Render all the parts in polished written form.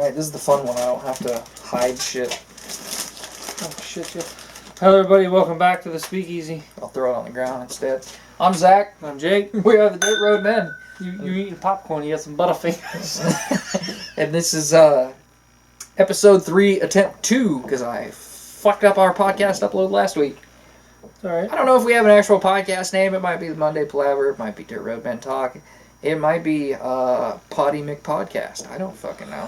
Alright, this is the fun one. I don't have to hide shit. Oh, shit. Hello, everybody. Welcome back to the Speakeasy. I'll throw it on the ground instead. I'm Zach. I'm Jake. We are the Dirt Road Men. You're eating popcorn. You got some Butterfingers. And this is episode 3, attempt 2, because I fucked up our podcast upload last week. Alright. I don't know if we have an actual podcast name. It might be the Monday Palaver. It might be Dirt Road Men Talk. It might be Potty McPodcast. I don't fucking know.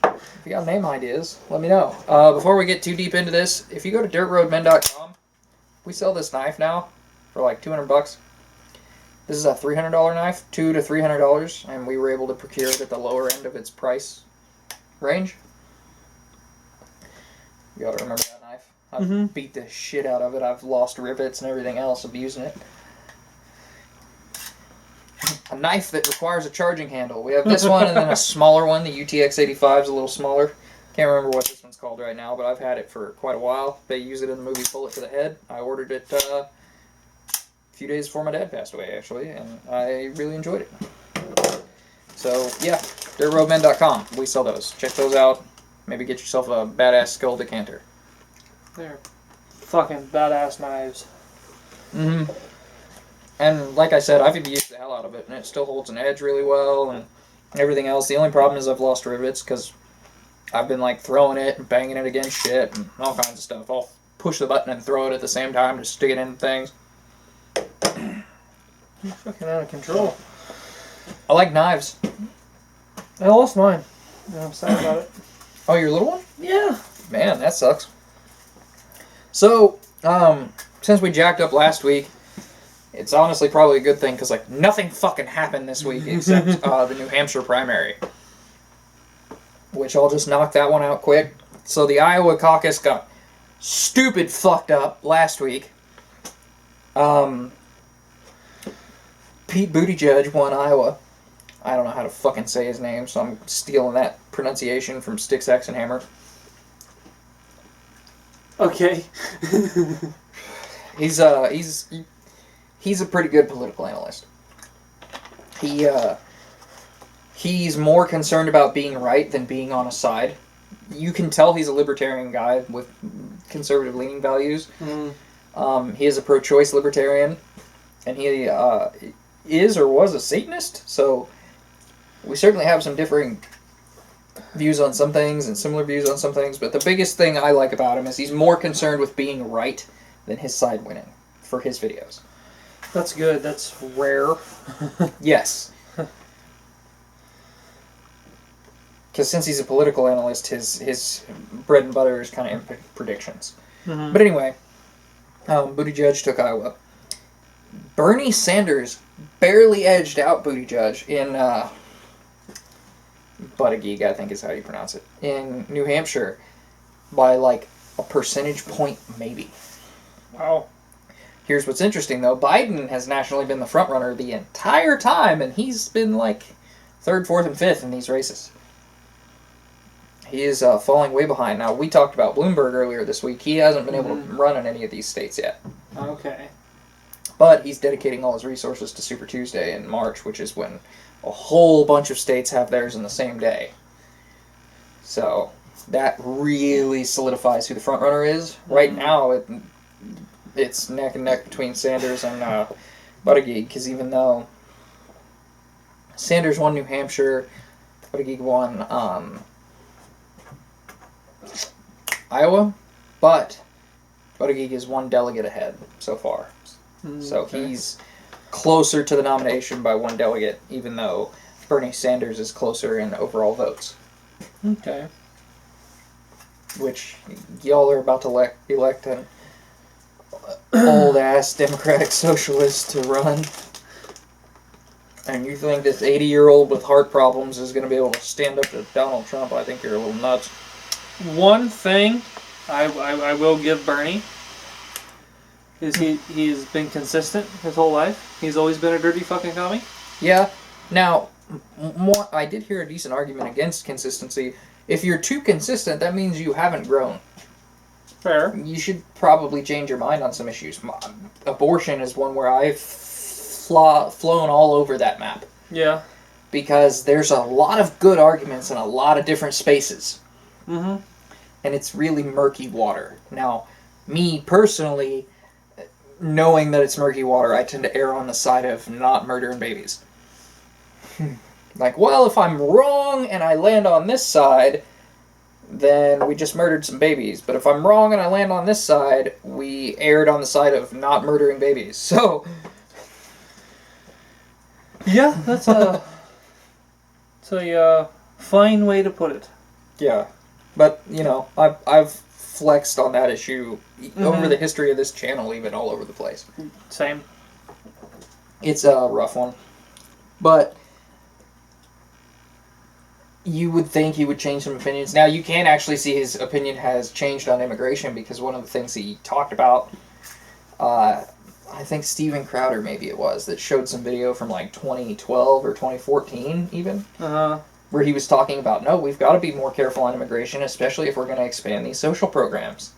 If you got name ideas, let me know. Before we get too deep into this, if you go to dirtroadmen.com, we sell this knife now for like $200. This is a $300 knife, $200 to $300, and we were able to procure it at the lower end of its price range. You gotta remember that knife. I've beat the shit out of it. I've lost rivets and everything else of using it. A knife that requires a charging handle. We have this one and then a smaller one. The UTX 85 is a little smaller. Can't remember what this one's called right now, but I've had it for quite a while. They use it in the movie Bullet to the Head. I ordered it a few days before my dad passed away, actually, and I really enjoyed it. So, yeah, dirtroadmen.com. We sell those. Check those out. Maybe get yourself a badass skull decanter. They're fucking badass knives. Mm-hmm. And like I said, I've used the hell out of it, and it still holds an edge really well, and everything else. The only problem is I've lost rivets, because I've been, like, throwing it and banging it against shit and all kinds of stuff. I'll push the button and throw it at the same time to stick it in things. You're fucking out of control. I like knives. I lost mine. And I'm sad about it. Oh, your little one? Yeah. Man, that sucks. So, since we jacked up last week, it's honestly probably a good thing, because, like, nothing fucking happened this week except the New Hampshire primary. Which I'll just knock that one out quick. So the Iowa caucus got stupid fucked up last week. Pete Buttigieg won Iowa. I don't know how to fucking say his name, so I'm stealing that pronunciation from Sticks, Axe, and Hammer. Okay. He's a pretty good political analyst. He's more concerned about being right than being on a side. You can tell he's a libertarian guy with conservative leaning values. He is a pro-choice libertarian, and he is or was a Satanist, so we certainly have some differing views on some things and similar views on some things, but the biggest thing I like about him is he's more concerned with being right than his side winning for his videos. That's good. That's rare. Yes. Because since he's a political analyst, his bread and butter is kind of in predictions. But anyway, Buttigieg took Iowa. Bernie Sanders barely edged out Buttigieg in Buttigieg, I think is how you pronounce it, in New Hampshire by like a percentage point maybe. Wow. Here's what's interesting though. Biden has nationally been the front runner the entire time, and he's been like 3rd, 4th, and 5th in these races. He is falling way behind. Now, we talked about Bloomberg earlier this week. He hasn't been able to run in any of these states yet. Okay. But he's dedicating all his resources to Super Tuesday in March, which is when a whole bunch of states have theirs in the same day. So that really solidifies who the front runner is. Right now, it's neck and neck between Sanders and Buttigieg, because even though Sanders won New Hampshire, Buttigieg won Iowa, but Buttigieg is one delegate ahead so far. So he's closer to the nomination by one delegate, even though Bernie Sanders is closer in overall votes. Okay. Which, y'all are about to elect an old-ass Democratic Socialist to run. And you think this 80-year-old with heart problems is going to be able to stand up to Donald Trump? I think you're a little nuts. One thing I will give Bernie is he's been consistent his whole life. He's always been a dirty fucking commie. Yeah. Now, I did hear a decent argument against consistency. If you're too consistent, that means you haven't grown. Fair. You should probably change your mind on some issues. Abortion is one where I've flown all over that map. Yeah. because there's a lot of good arguments in a lot of different spaces. Mm-hmm. And it's really murky water. Now, me personally, knowing that it's murky water, I tend to err on the side of not murdering babies. Like, well, if I'm wrong and I land on this side, then we just murdered some babies. But if I'm wrong and I land on this side, we erred on the side of not murdering babies. So, yeah, that's a fine way to put it. yeah. But, you know, I've flexed on that issue over the history of this channel, even all over the place. Same. It's a rough one. But you would think he would change some opinions. Now, you can actually see his opinion has changed on immigration, because one of the things he talked about, I think Steven Crowder maybe it was, that showed some video from like 2012 or 2014 even, where he was talking about, no, we've got to be more careful on immigration, especially if we're going to expand these social programs.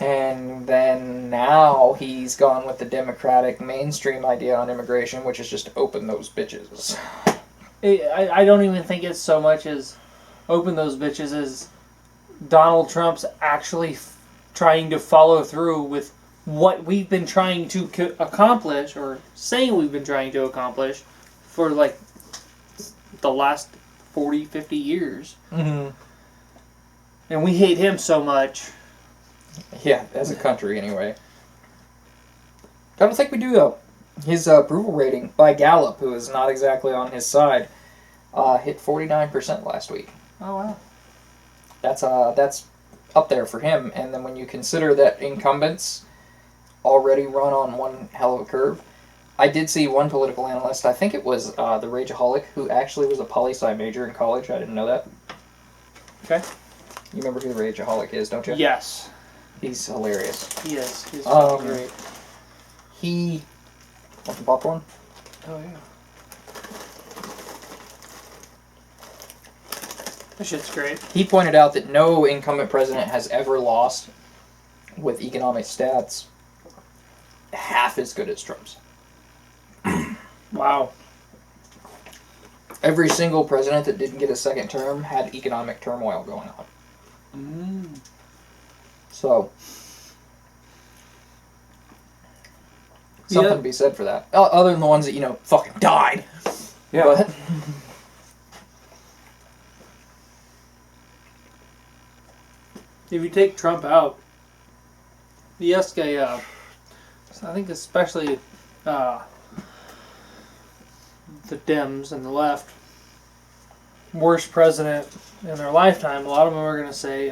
And then now he's gone with the Democratic mainstream idea on immigration, which is just open those bitches. I don't even think it's so much as open those bitches as Donald Trump's actually trying to follow through with what we've been trying to accomplish, or saying we've been trying to accomplish, for like the last 40, 50 years. Mm-hmm. And we hate him so much. Yeah, as a country anyway. I don't think we do, though. His approval rating by Gallup, who is not exactly on his side, hit 49% last week. Oh, wow. That's up there for him. And then when you consider that incumbents already run on one hell of a curve, I did see one political analyst, I think it was the Rageaholic, who actually was a poli-sci major in college. I didn't know that. Okay. You remember who the Rageaholic is, don't you? Yes. He's hilarious. He is. He's great. He... Want the popcorn? Oh, yeah. That shit's great. He pointed out that no incumbent president has ever lost with economic stats half as good as Trump's. Wow. Every single president that didn't get a second term had economic turmoil going on. Mm. So, something to be said for that. Other than the ones that, you know, fucking died. Yeah. But, if you take Trump out, yes, I think especially the Dems and the left, worst president in their lifetime, a lot of them are going to say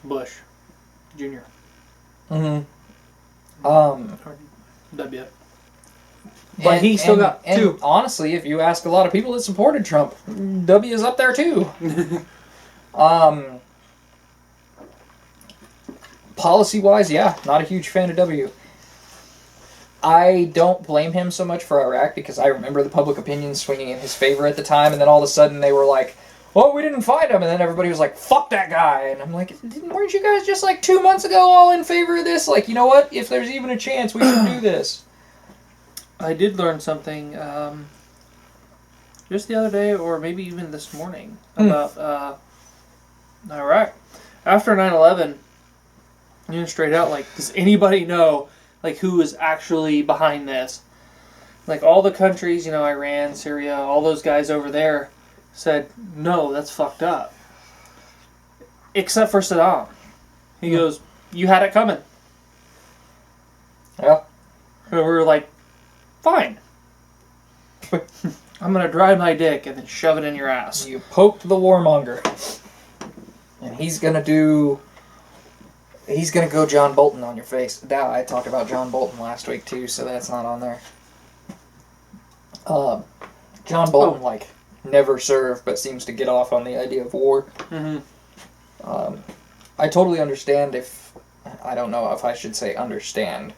Bush Jr. mm-hmm. W. But he still got two. And honestly, if you ask a lot of people that supported Trump, W is up there too. Policy-wise, yeah, not a huge fan of W. I don't blame him so much for Iraq, because I remember the public opinion swinging in his favor at the time, and then all of a sudden they were like, oh, we didn't find him, and then everybody was like, fuck that guy, and I'm like, weren't you guys just like 2 months ago all in favor of this? Like, you know what, if there's even a chance, we should do this. I did learn something just the other day, or maybe even this morning, about Iraq. After 9/11, you know, straight out, like, does anybody know, like, who is actually behind this? Like, all the countries, you know, Iran, Syria, all those guys over there said, no, that's fucked up. Except for Saddam. He goes, you had it coming. Yeah. And we were like, fine. I'm going to dry my dick and then shove it in your ass. You poked the warmonger. And he's going to go John Bolton on your face. Now, I talked about John Bolton last week too, so that's not on there. John Bolton, never served, but seems to get off on the idea of war. Mm-hmm. I totally understand I don't know if I should say understand.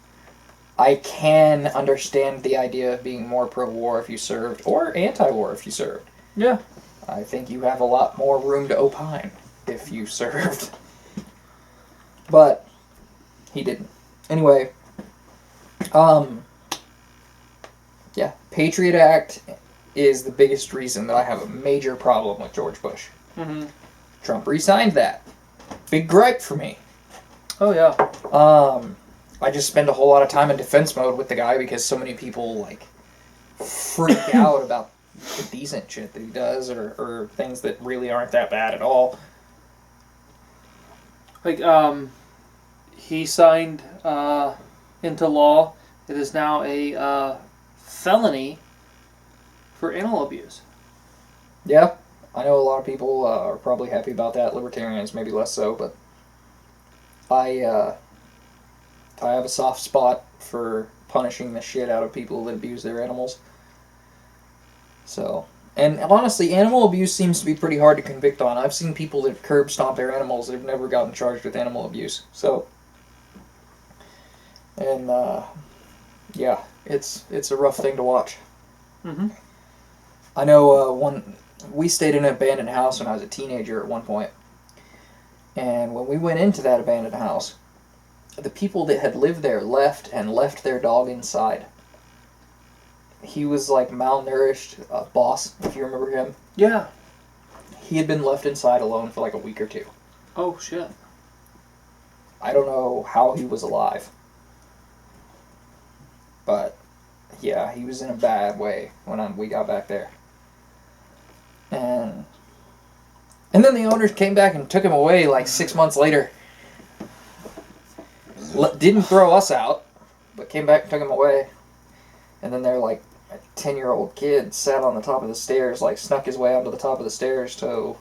I can understand the idea of being more pro-war if you served, or anti-war if you served. Yeah. I think you have a lot more room to opine if you served. But he didn't. Anyway, yeah, Patriot Act is the biggest reason that I have a major problem with George Bush. Mm-hmm. Trump re-signed that. Big gripe for me. Oh, yeah. I just spend a whole lot of time in defense mode with the guy because so many people, like, freak out about the decent shit that he does or things that really aren't that bad at all. Like, he signed into law. It is now a felony for animal abuse. Yeah, I know a lot of people are probably happy about that. Libertarians maybe less so, but I have a soft spot for punishing the shit out of people that abuse their animals. So, and honestly, animal abuse seems to be pretty hard to convict on. I've seen people that curb stomp their animals that have never gotten charged with animal abuse. So, and yeah, it's a rough thing to watch. Mm-hmm. I know we stayed in an abandoned house when I was a teenager at one point, and when we went into that abandoned house, the people that had lived there left their dog inside. He was like malnourished, Boss, if you remember him. Yeah. He had been left inside alone for like a week or two. Oh, shit. I don't know how he was alive. But, yeah, he was in a bad way when we got back there. And then the owners came back and took him away like 6 months later. Didn't throw us out, but came back and took him away. And then they're like, a 10-year-old kid sat on the top of the stairs, like snuck his way onto the top of the stairs to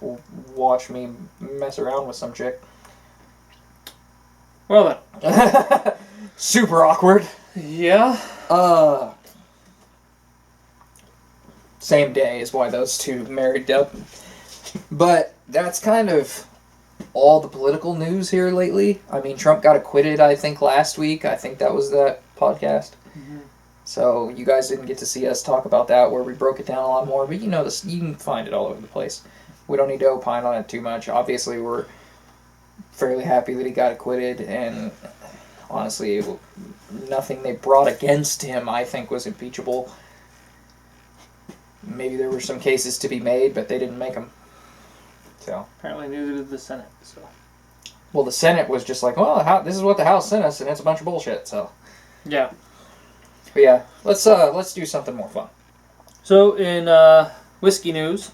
watch me mess around with some chick. Well then. Super awkward. Yeah. Same day is why those two married up. But that's kind of all the political news here lately. I mean, Trump got acquitted, I think, last week. I think that was that podcast. Mm-hmm. So you guys didn't get to see us talk about that, where we broke it down a lot more. But you know this, you can find it all over the place. We don't need to opine on it too much. Obviously, we're fairly happy that he got acquitted, and honestly, nothing they brought against him, I think, was impeachable. Maybe there were some cases to be made, but they didn't make them. So apparently neither did the Senate. So, well, the Senate was just like, well, this is what the House sent us, and it's a bunch of bullshit. So yeah. But yeah, let's do something more fun. So in whiskey news,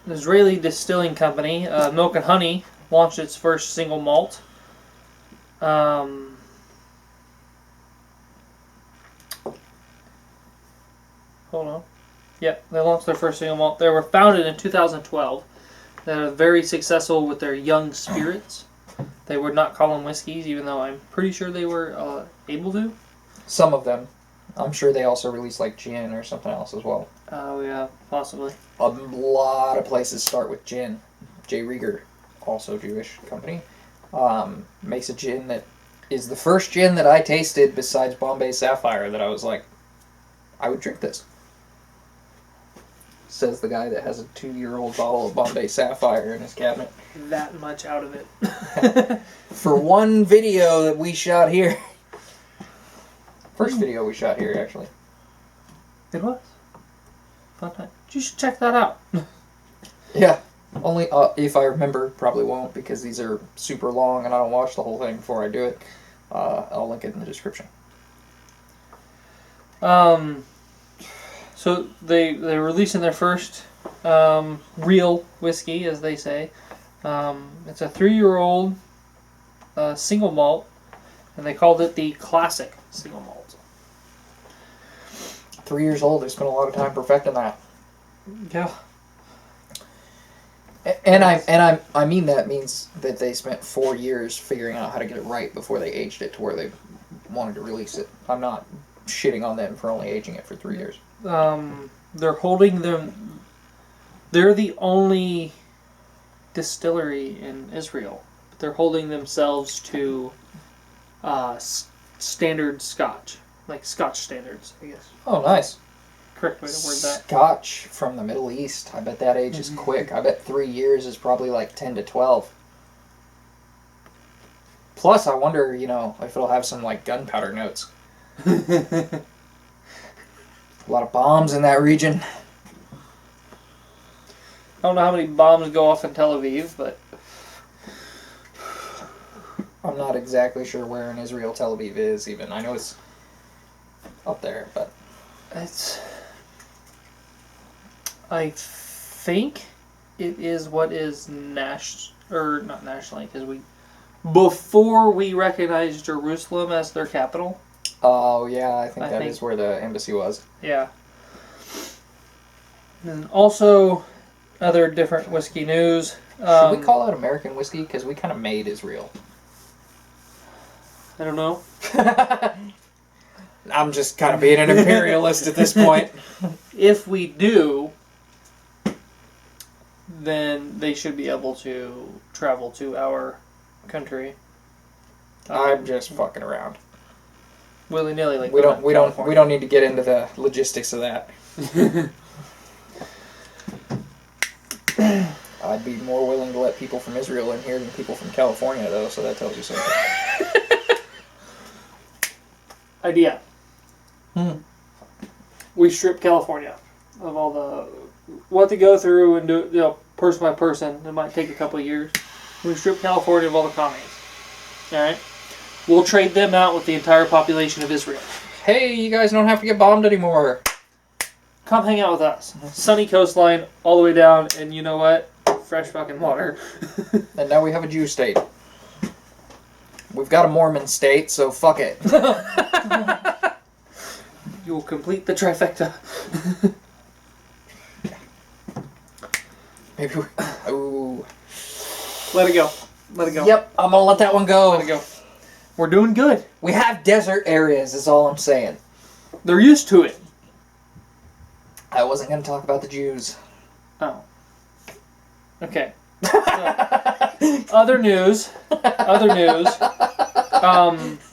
Israeli distilling company Milk and Honey launched its first single malt. Hold on. Yep, they launched their first single malt. They were founded in 2012. They're very successful with their young spirits. They would not call them whiskeys, even though I'm pretty sure they were able to. Some of them. I'm sure they also release like gin or something else as well. Oh, yeah, possibly. A lot of places start with gin. J. Rieger, also Jewish company, makes a gin that is the first gin that I tasted besides Bombay Sapphire that I was like, I would drink this. Says the guy that has a 2-year-old bottle of Bombay Sapphire in his cabinet. That much out of it. For one video that we shot here. First video we shot here, actually. It was. Fun time. You should check that out. Yeah. Only, if I remember, probably won't, because these are super long and I don't watch the whole thing before I do it. I'll link it in the description. So they're releasing their first real whiskey, as they say. It's a 3-year-old single malt, and they called it the classic single malt. 3 years old. They spent a lot of time perfecting that. Yeah. And I mean that means that they spent 4 years figuring out how to get it right before they aged it to where they wanted to release it. I'm not shitting on them for only aging it for 3 years. They're holding them. They're the only distillery in Israel. They're holding themselves to standard Scotch, like Scotch standards, I guess. Oh, nice. Correct way to word that. Scotch from the Middle East. I bet that age is quick. I bet 3 years is probably like 10 to 12. Plus, I wonder, if it'll have some like gunpowder notes. A lot of bombs in that region. I don't know how many bombs go off in Tel Aviv, but I'm not exactly sure where in Israel Tel Aviv is even. I know it's up there, but... I think it is what is not nationally, because before we recognized Jerusalem as their capital. Oh, yeah, I think that is where the embassy was. Yeah. And also, other different whiskey news. Should we call it American whiskey? Because we kind of made Israel. I don't know. I'm just kind of being an imperialist at this point. If we do, then they should be able to travel to our country. I'm just fucking around. Willy nilly, like we don't need to get into the logistics of that. I'd be more willing to let people from Israel in here than people from California, though. So that tells you something. Idea. We strip California of all the what to go through and do, person by person. It might take a couple of years. We strip California of all the commies. All right. We'll trade them out with the entire population of Israel. Hey, you guys don't have to get bombed anymore. Come hang out with us. Sunny coastline all the way down, and you know what? Fresh fucking water. And now we have a Jew state. We've got a Mormon state, so fuck it. You'll complete the trifecta. Maybe we... Ooh. Let it go. Let it go. Yep, I'm gonna let that one go. Let it go. We're doing good. We have desert areas, is all I'm saying. They're used to it. I wasn't gonna talk about the Jews. Oh. Okay. So, other news.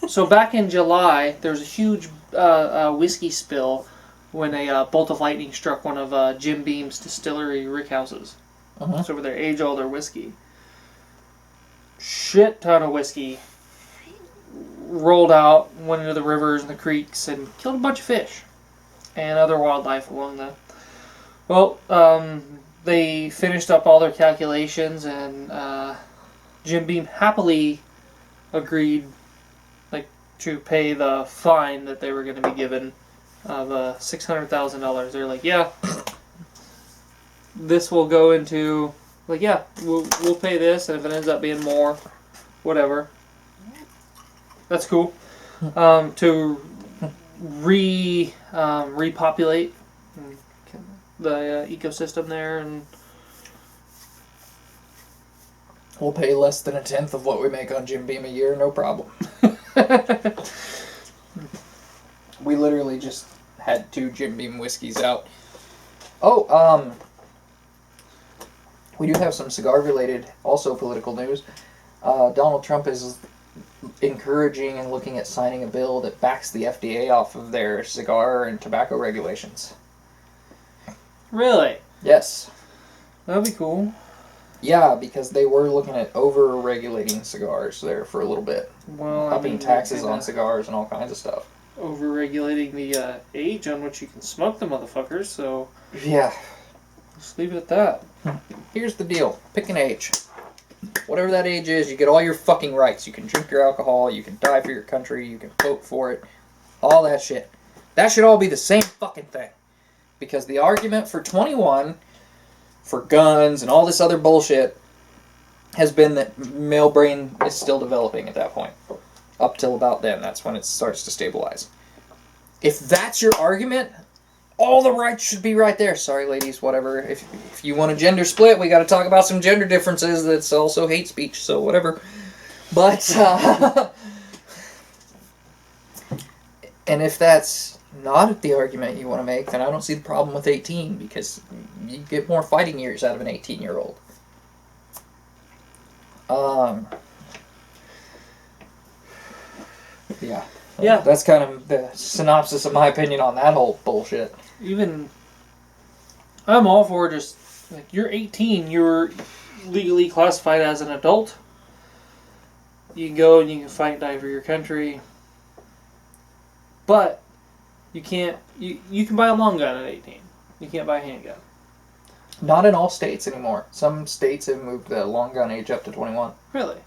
So back in July, there was a huge whiskey spill when a bolt of lightning struck one of Jim Beam's distillery rickhouses. It's over their age-older whiskey. Shit ton of whiskey rolled out, went into the rivers and the creeks, and killed a bunch of fish and other wildlife along the... Well, they finished up all their calculations, and Jim Beam happily agreed to pay the fine that they were going to be given of $600,000. They're like, yeah, this will go into... yeah, we'll pay this, and if it ends up being more, whatever. That's cool. To repopulate the ecosystem there, and we'll pay less than 1/10 of what we make on Jim Beam a year, no problem. We literally just had 2 Jim Beam whiskeys out. Oh, we do have some cigar-related, also political news. Donald Trump is encouraging and looking at signing a bill that backs the FDA off of their cigar and tobacco regulations. Really? Yes. That'd be cool. Yeah, because they were looking at over-regulating cigars there for a little bit. Well, upping taxes on cigars and all kinds of stuff. Over-regulating the age on which you can smoke the motherfuckers, so... Yeah. Just leave it at that. Here's the deal. Pick an age. Whatever that age is, you get all your fucking rights. You can drink your alcohol, you can die for your country, you can vote for it. All that shit. That should all be the same fucking thing. Because the argument for 21, for guns, and all this other bullshit has been that male brain is still developing at that point. Up till about then, that's when it starts to stabilize. If that's your argument, all the rights should be right there. Sorry, ladies, whatever. If you want a gender split, we got to talk about some gender differences. That's also hate speech, so whatever. But, and if that's not the argument you want to make, then I don't see the problem with 18, because you get more fighting years out of an 18-year-old. Yeah. Yeah. That's kind of the synopsis of my opinion on that whole bullshit. Even... I'm all for just... you're 18, you're legally classified as an adult. You can go and you can fight and die for your country. But You can't. You can buy a long gun at 18. You can't buy a handgun. Not in all states anymore. Some states have moved the long gun age up to 21. Really?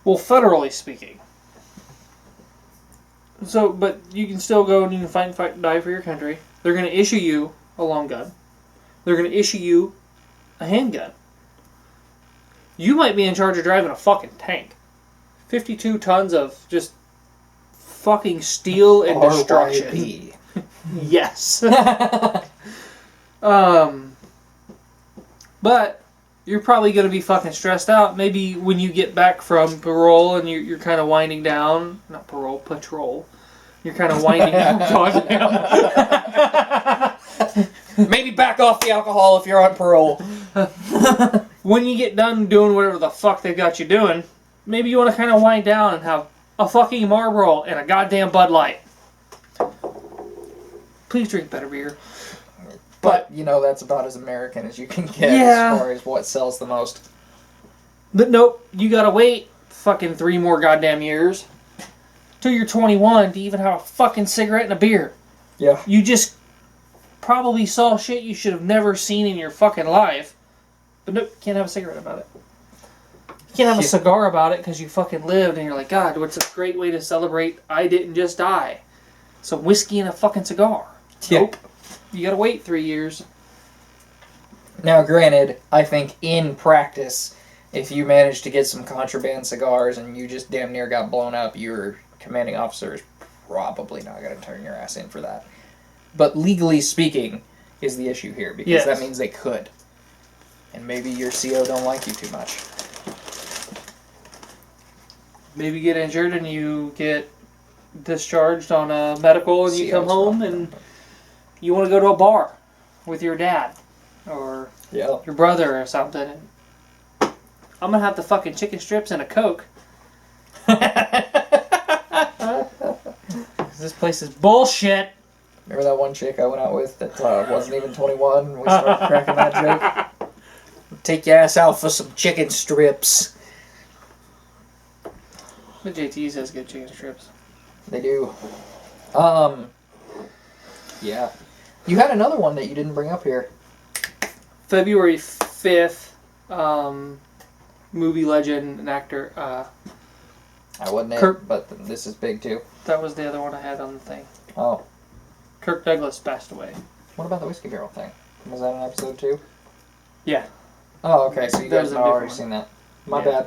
Well, federally speaking. So, but you can still go and you can fight and die for your country. They're going to issue you a long gun. They're going to issue you a handgun. You might be in charge of driving a fucking tank. 52 tons of just fucking steel and destruction. R.I.P. Yes. But you're probably going to be fucking stressed out. Maybe when you get back from parole and you're kind of winding down. Not parole, patrol. You're kind of winding down. Maybe back off the alcohol if you're on parole. When you get done doing whatever the fuck they got you doing, maybe you want to kind of wind down and have a fucking Marlboro and a goddamn Bud Light. Please drink better beer. But, you know, that's about as American as you can get as far as what sells the most. But nope, you gotta wait fucking 3 more goddamn years till you're 21 to even have a fucking cigarette and a beer. Yeah. You just probably saw shit you should have never seen in your fucking life. But nope, you can't have a cigarette about it. You can't have a cigar about it because you fucking lived and you're like, God, what's a great way to celebrate I didn't just die? Some whiskey and a fucking cigar. Yeah. Nope. You gotta wait 3 years. Now, granted, I think in practice, if you manage to get some contraband cigars and you just damn near got blown up, your commanding officer is probably not going to turn your ass in for that. But legally speaking is the issue here, because that means they could. And maybe your CO don't like you too much. Maybe you get injured and you get discharged on a medical and you come home and you want to go to a bar with your dad or your brother or something. And I'm going to have the fucking chicken strips and a Coke. This place is bullshit. Remember that one chick I went out with that wasn't even 21 when we started cracking that joke? Take your ass out for some chicken strips. But JT's has good chicken strips. They do. Yeah. You had another one that you didn't bring up here. February 5th, movie legend and actor. I wasn't Kirk, it, but this is big too. That was the other one I had on the thing. Oh. Kirk Douglas passed away. What about the Whiskey Barrel thing? Was that an episode too? Yeah. Oh, okay, so you guys have already one. seen that. My bad.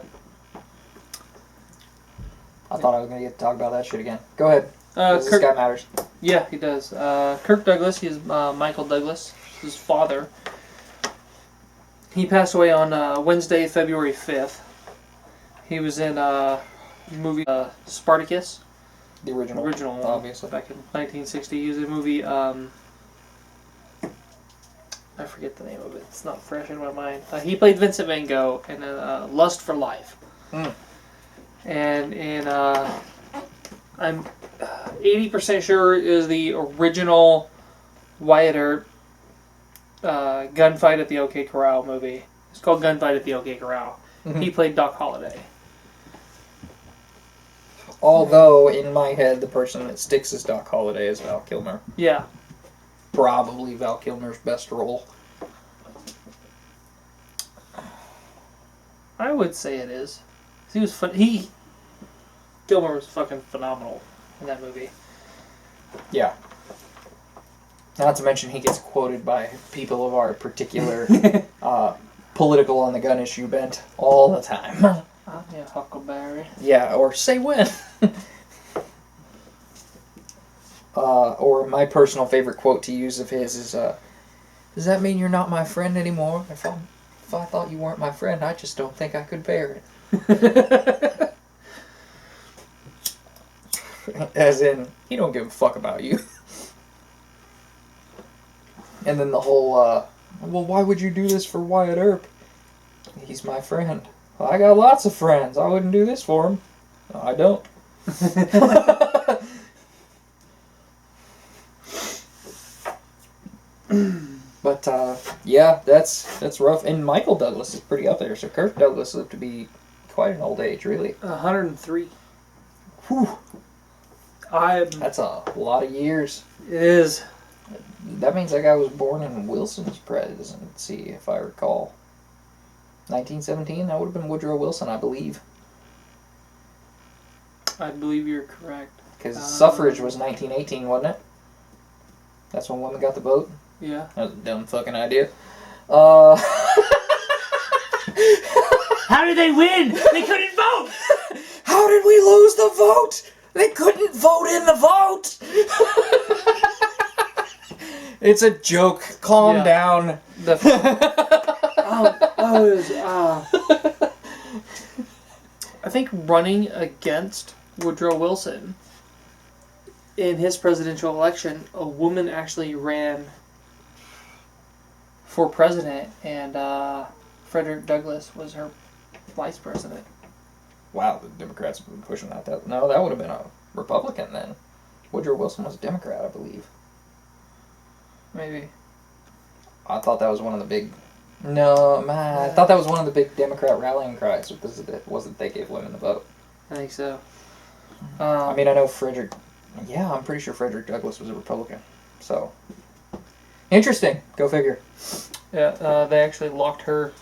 I thought I was going to get to talk about that shit again. Go ahead. This guy matters. Yeah, he does. Kirk Douglas, he's Michael Douglas, his father. He passed away on Wednesday, February 5th. He was in a movie Spartacus. The original one, obviously. Back in 1960. He was in a movie, I forget the name of it. It's not fresh in my mind. He played Vincent Van Gogh in Lust for Life. Mm. And in, I'm 80% sure is the original Wyatt Earp Gunfight at the OK Corral movie. It's called Gunfight at the OK Corral. Mm-hmm. He played Doc Holliday. Although, in my head, the person that sticks as Doc Holliday is Val Kilmer. Yeah. Probably Val Kilmer's best role. I would say it is. He was Kilmer was fucking phenomenal in that movie. Yeah. Not to mention he gets quoted by people of our particular political on the gun issue bent all the time. Yeah, Huckleberry. Yeah, or say when. Or my personal favorite quote to use of his is, does that mean you're not my friend anymore? If I thought you weren't my friend, I just don't think I could bear it. As in, he don't give a fuck about you. And then the whole, well, why would you do this for Wyatt Earp? He's my friend. Well, I got lots of friends. I wouldn't do this for him. No, I don't. But, yeah, that's rough. And Michael Douglas is pretty up there. So Kirk Douglas lived to be quite an old age, really. 103. Whew. That's a lot of years. It is. That means that guy was born in Wilson's presidency, if I recall. 1917? That would have been Woodrow Wilson, I believe. I believe you're correct. Because suffrage was 1918, wasn't it? That's when women got the vote? Yeah. That was a dumb fucking idea. How did they win? They couldn't vote! How did we lose the vote? They couldn't vote in the vote! It's a joke. Calm down. I think running against Woodrow Wilson in his presidential election, a woman actually ran for president, and Frederick Douglass was her vice president. Wow, the Democrats have been pushing that. No, that would have been a Republican then. Woodrow Wilson was a Democrat, I believe. Maybe. I thought that was one of the big... No, man, I thought that was one of the big Democrat rallying cries. Was that they gave women the vote. I think so. I mean, I know Frederick... Yeah, I'm pretty sure Frederick Douglass was a Republican. So... Interesting. Go figure. Yeah, they actually locked her...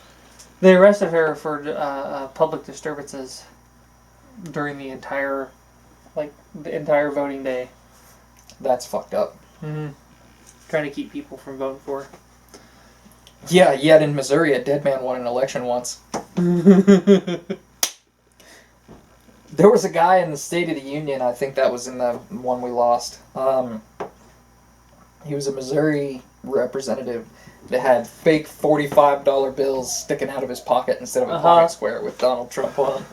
They arrested her for public disturbances during the entire voting day. That's fucked up. Mm-hmm. Trying to keep people from voting for her. Yeah, yet in Missouri, a dead man won an election once. There was a guy in the State of the Union, I think that was in the one we lost. He was a Missouri representative that had fake $45 bills sticking out of his pocket instead of a pocket square with Donald Trump on them.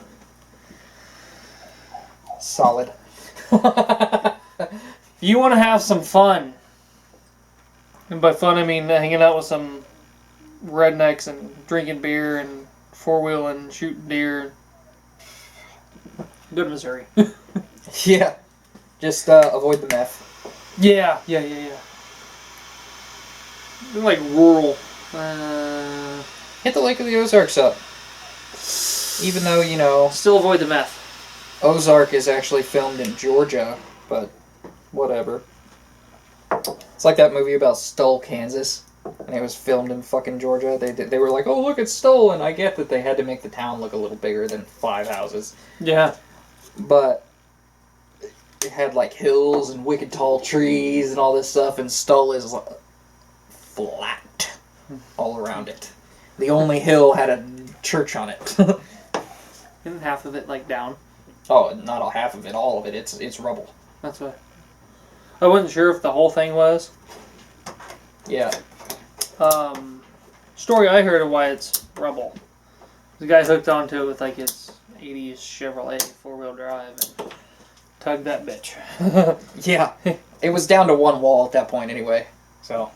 Solid. You want to have some fun. And by fun, I mean hanging out with some rednecks and drinking beer and four-wheeling and shooting deer. Go to Missouri. Yeah. Just avoid the meth. Yeah. They're like rural. Hit the Lake of the Ozarks up. Even though, you know... Still avoid the meth. Ozark is actually filmed in Georgia, but whatever. It's like that movie about Stull, Kansas, and it was filmed in fucking Georgia. They were like, oh, look, it's Stull, and I get that they had to make the town look a little bigger than 5 houses. Yeah. But it had, like, hills and wicked tall trees and all this stuff, and Stull is flat all around it. The only hill had a church on it. Isn't half of it, like, down? Oh, not all, half of it, all of it. It's rubble. That's what... I wasn't sure if the whole thing was. Yeah. Story I heard of why it's rubble. The guy hooked onto it with like his 80s Chevrolet 4-wheel drive and tugged that bitch. Yeah. It was down to one wall at that point anyway. So.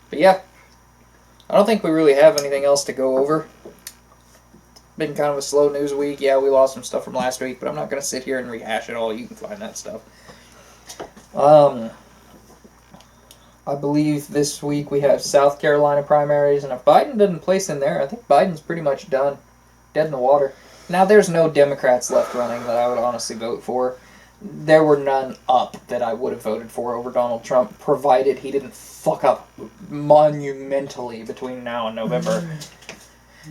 But yeah. I don't think we really have anything else to go over. Been kind of a slow news week. Yeah, we lost some stuff from last week, but I'm not going to sit here and rehash it all. You can find that stuff. I believe this week we have South Carolina primaries, and if Biden doesn't place in there, I think Biden's pretty much done. Dead in the water. Now, there's no Democrats left running that I would honestly vote for. There were none up that I would have voted for over Donald Trump, provided he didn't fuck up monumentally between now and November.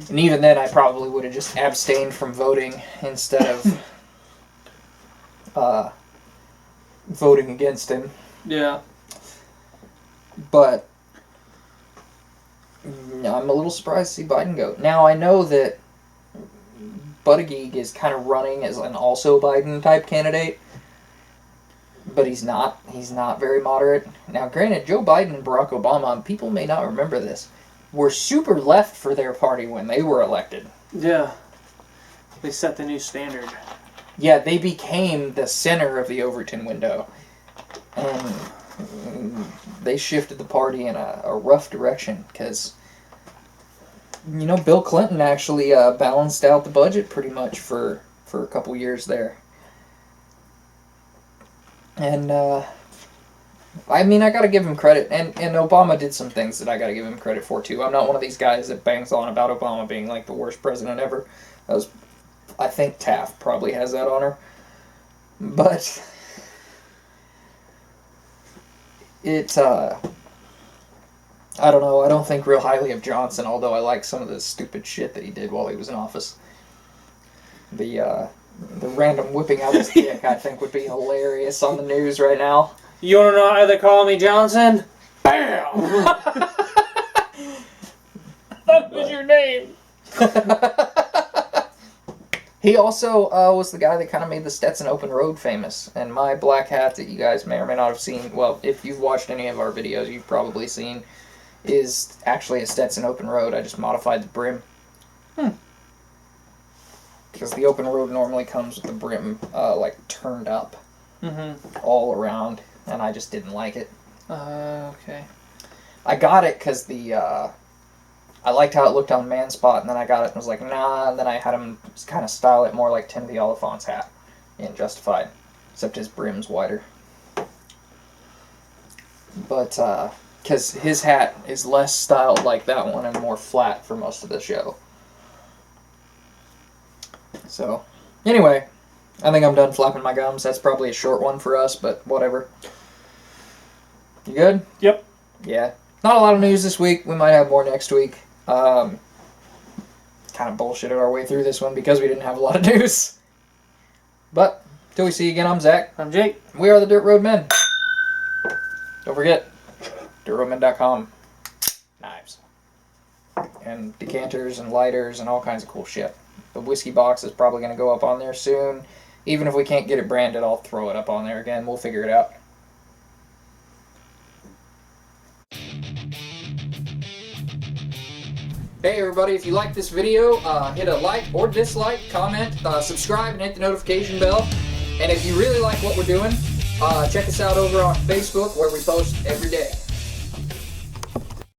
And even then, I probably would have just abstained from voting instead of voting against him. Yeah. But I'm a little surprised to see Biden go. Now, I know that Buttigieg is kind of running as an also Biden-type candidate, but he's not. He's not very moderate. Now, granted, Joe Biden and Barack Obama, people may not remember this, were super left for their party when they were elected. Yeah. They set the new standard. Yeah, they became the center of the Overton window. And they shifted the party in a rough direction because, you know, Bill Clinton actually balanced out the budget pretty much for a couple years there. And, I mean, I gotta give him credit, and Obama did some things that I gotta give him credit for, too. I'm not one of these guys that bangs on about Obama being, like, the worst president ever. I think Taft probably has that honor. But it, I don't know, I don't think real highly of Johnson, although I like some of the stupid shit that he did while he was in office. The random whipping out his dick, I think, would be hilarious on the news right now. You want to know how they call me Johnson? BAM! That was your name. He also was the guy that kind of made the Stetson Open Road famous. And my black hat that you guys may or may not have seen, well, if you've watched any of our videos, you've probably seen, is actually a Stetson Open Road. I just modified the brim. Because the Open Road normally comes with the brim, like, turned up all around. And I just didn't like it. Okay. I got it because I liked how it looked on Manspot, and then I got it and was like, nah, and then I had him kind of style it more like Timothy Oliphant's hat in Justified, except his brim's wider. But, because his hat is less styled like that one and more flat for most of the show. So, anyway, I think I'm done flapping my gums. That's probably a short one for us, but whatever. You good? Yep. Yeah. Not a lot of news this week. We might have more next week. Kind of bullshitted our way through this one because we didn't have a lot of news. But, till we see you again, I'm Zach. I'm Jake. We are the Dirt Road Men. Don't forget, dirtroadmen.com. Knives. And decanters and lighters and all kinds of cool shit. The whiskey box is probably going to go up on there soon. Even if we can't get it branded, I'll throw it up on there again. We'll figure it out. Hey everybody, if you like this video, hit a like or dislike, comment, subscribe, and hit the notification bell. And if you really like what we're doing, check us out over on Facebook where we post every day.